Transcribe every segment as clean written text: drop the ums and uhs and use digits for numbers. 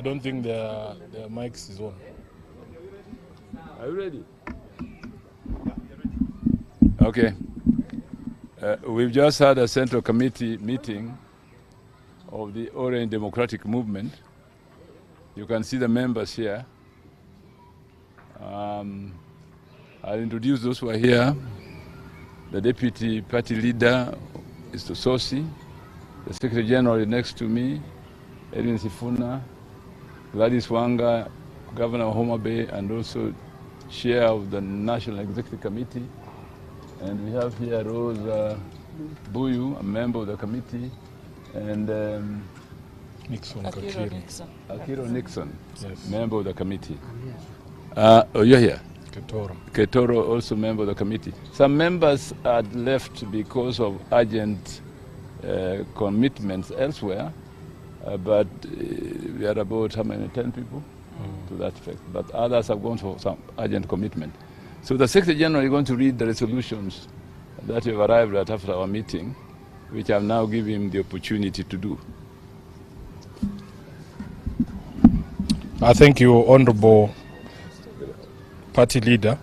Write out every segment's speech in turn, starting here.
I don't think their mics is on. Are you ready? Okay. We've just had a Central Committee meeting of the Orange Democratic Movement. You can see the members here. I'll introduce those who are here. The Deputy Party Leader is Tososi. The Secretary General is next to me, Edwin Sifuna, Gladys Wanga, Governor of Homa Bay, and also Chair of the National Executive Committee. And we have here Rose Buyu, a member of the committee, and Akiro Nixon, yes, member of the committee. Oh, you're here? Ketoro also member of the committee. Some members had left because of urgent commitments elsewhere, but we are about how many, 10 people to that effect. But others have gone for some urgent commitment. So the Secretary General is going to read the resolutions that we have arrived at after our meeting, which I've now given him the opportunity to do. I thank you, Honorable Party Leader.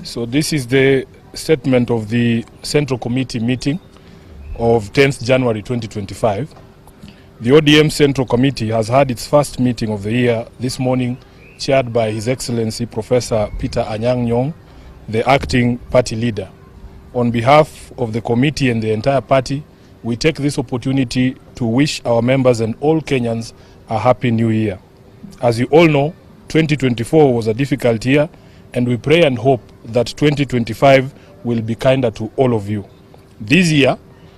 So this is the statement of the Central Committee meeting of 10th January 2025. The ODM Central Committee has had its first meeting of the year this morning, chaired by His Excellency Professor Peter Anyang' Nyong'o, the acting party leader. On behalf of the committee and the entire party, we take this opportunity to wish our members and all Kenyans a happy new year. As you all know, 2024 was a difficult year, and we pray and hope that 2025 will be kinder to all of you. This year,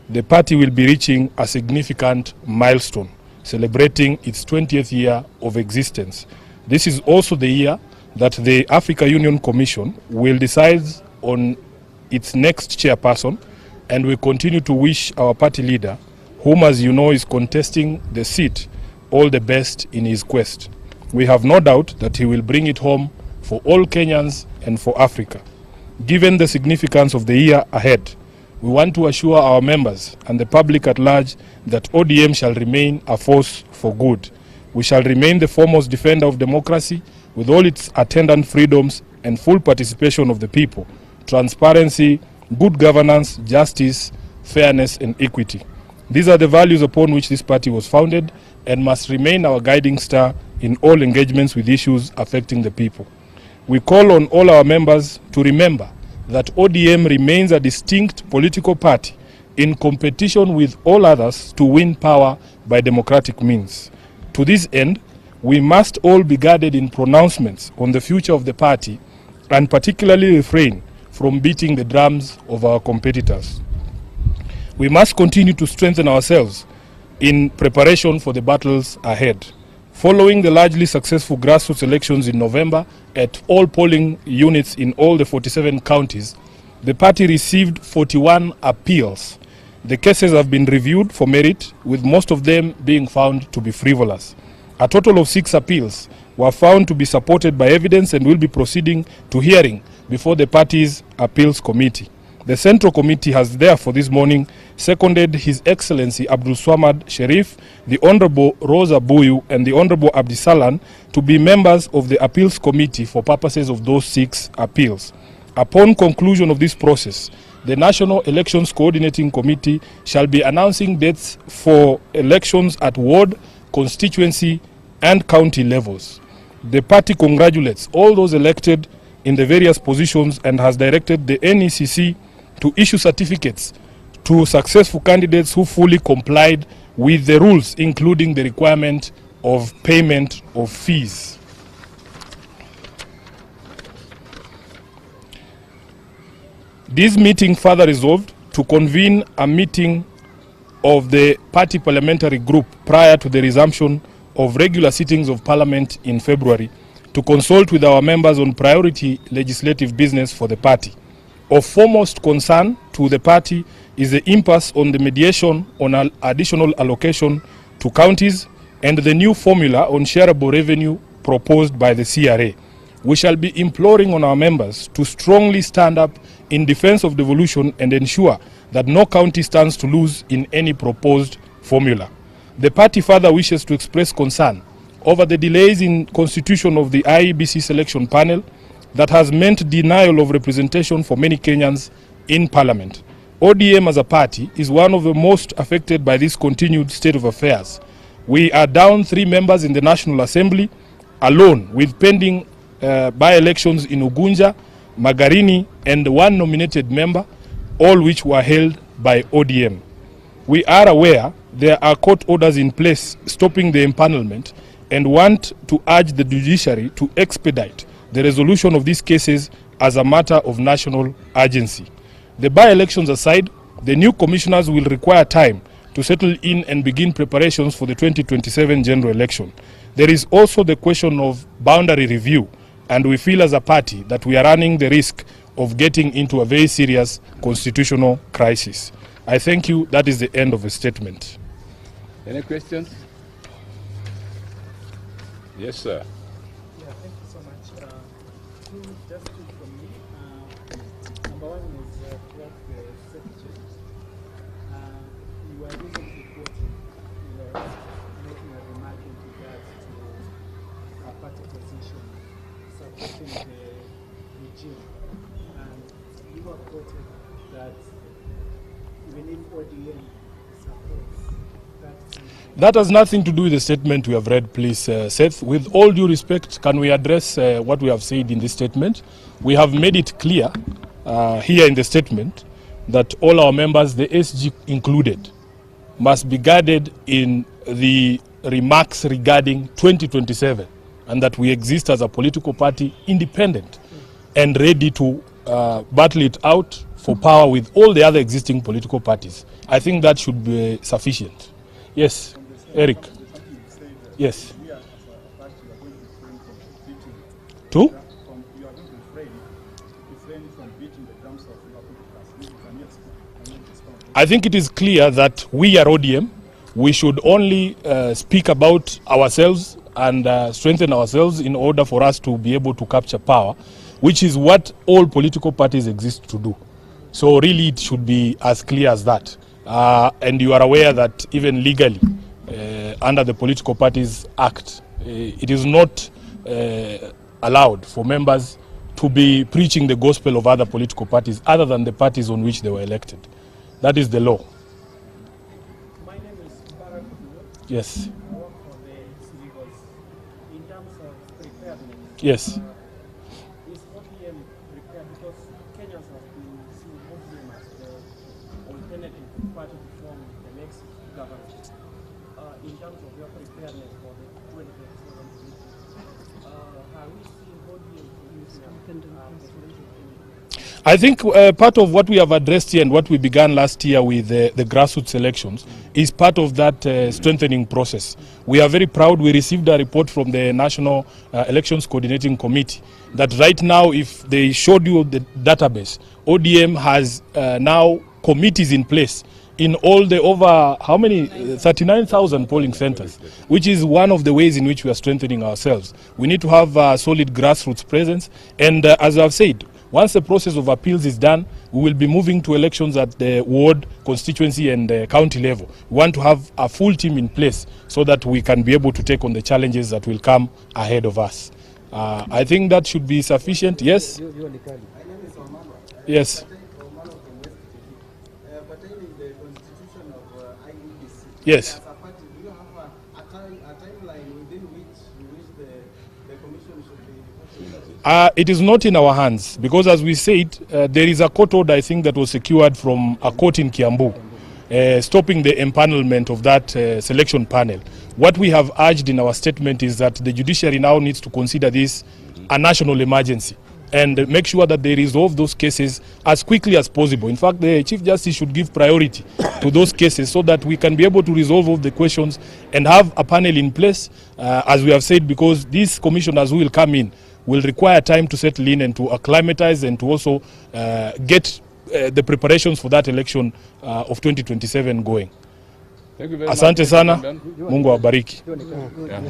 the party will be reaching a significant milestone, celebrating its 20th year of existence. This is also the year that the Africa Union Commission will decide on its next chairperson, and we continue to wish our party leader, whom as you know is contesting the seat, all the best in his quest. We have no doubt that he will bring it home for all Kenyans and for Africa. Given the significance of the year ahead, we want to assure our members and the public at large that ODM shall remain a force for good. We shall remain the foremost defender of democracy with all its attendant freedoms and full participation of the people, transparency, good governance, justice, fairness, and equity. These are the values upon which this party was founded and must remain our guiding star in all engagements with issues affecting the people. We call on all our members to remember that ODM remains a distinct political party in competition with all others to win power by democratic means. To this end, we must all be guarded in pronouncements on the future of the party and particularly refrain from beating the drums of our competitors. We must continue to strengthen ourselves in preparation for the battles ahead. Following the largely successful grassroots elections in November at all polling units in all the 47 counties, the party received 41 appeals. The cases have been reviewed for merit, with most of them being found to be frivolous. A total of 6 appeals were found to be supported by evidence and will be proceeding to hearing before the party's appeals committee. The Central Committee has therefore this morning seconded His Excellency Abdul Swamad Sharif, the Honorable Rosa Buyu, and the Honorable Abdisalan to be members of the Appeals Committee for purposes of those 6 appeals. Upon conclusion of this process, the National Elections Coordinating Committee shall be announcing dates for elections at ward, constituency, and county levels. The party congratulates all those elected in the various positions and has directed the NECC to issue certificates to successful candidates who fully complied with the rules, including the requirement of payment of fees. This meeting further resolved to convene a meeting of the party parliamentary group prior to the resumption of regular sittings of Parliament in February to consult with our members on priority legislative business for the party. Of foremost concern to the party is the impasse on the mediation on an additional allocation to counties and the new formula on shareable revenue proposed by the CRA. We shall be imploring on our members to strongly stand up in defense of devolution and ensure that no county stands to lose in any proposed formula. The party further wishes to express concern over the delays in constitution of the IEBC selection panel that has meant denial of representation for many Kenyans in Parliament. ODM as a party is one of the most affected by this continued state of affairs. We are down 3 members in the National Assembly alone, with pending by-elections in Ugunja, Magarini, and 1 nominated member, all which were held by ODM. We are aware there are court orders in place stopping the empanelment and want to urge the judiciary to expedite the resolution of these cases as a matter of national urgency. The by-elections aside, the new commissioners will require time to settle in and begin preparations for the 2027 general election. There is also the question of boundary review, and we feel as a party that we are running the risk of getting into a very serious constitutional crisis. I thank you. That is the end of the statement. Any questions? Yes, sir. Yeah, thank you so much. Just two from me. Number one is what the secretary. You are recently quoted making a remark in regards to a party position supporting the regime. And you were quoted that even if ODM supports that. That has nothing to do with the statement we have read, please, Seth. With all due respect, can we address what we have said in this statement? We have made it clear here in the statement that all our members, the SG included, must be guarded in the remarks regarding 2027, and that we exist as a political party independent and ready to battle it out for power with all the other existing political parties. I think that should be sufficient. Yes, Eric. Yes. Two? I think it is clear that we are ODM. We should only speak about ourselves and strengthen ourselves in order for us to be able to capture power, which is what all political parties exist to do. So really it should be as clear as that. And you are aware that even legally, under the Political Parties Act, it is not allowed for members to be preaching the gospel of other political parties other than the parties on which they were elected. That is the law. My name is Barack. Yes. I work for the civils. In terms of preparedness, Yes. is ODM prepared? Because Kenyans have been seeing ODM as the alternative party to form the next government. In terms of your preparedness for the 2027 meeting, are we seeing ODM producing a potential candidate? I think part of what we have addressed here and what we began last year with the grassroots elections is part of that strengthening process. We are very proud. We received a report from the National Elections Coordinating Committee that right now, if they showed you the database, ODM has now committees in place in all the over, how many, 39,000 polling centers, which is one of the ways in which we are strengthening ourselves. We need to have a solid grassroots presence. And as I've said, once the process of appeals is done, we will be moving to elections at the ward, constituency, and county level. We want to have a full team in place so that we can be able to take on the challenges that will come ahead of us. I think that should be sufficient. Yes? Yes. Yes. It is not in our hands because, as we said, there is a court order, I think, that was secured from a court in Kiambu, stopping the empanelment of that selection panel. What we have urged in our statement is that the judiciary now needs to consider this a national emergency and make sure that they resolve those cases as quickly as possible. In fact, the Chief Justice should give priority to those cases so that we can be able to resolve all the questions and have a panel in place, as we have said, because these commissioners who will come in will require time to settle in and to acclimatize and to also get the preparations for that election of 2027 going. Thank you very Asante much. sana. Mungu awabariki. Yeah.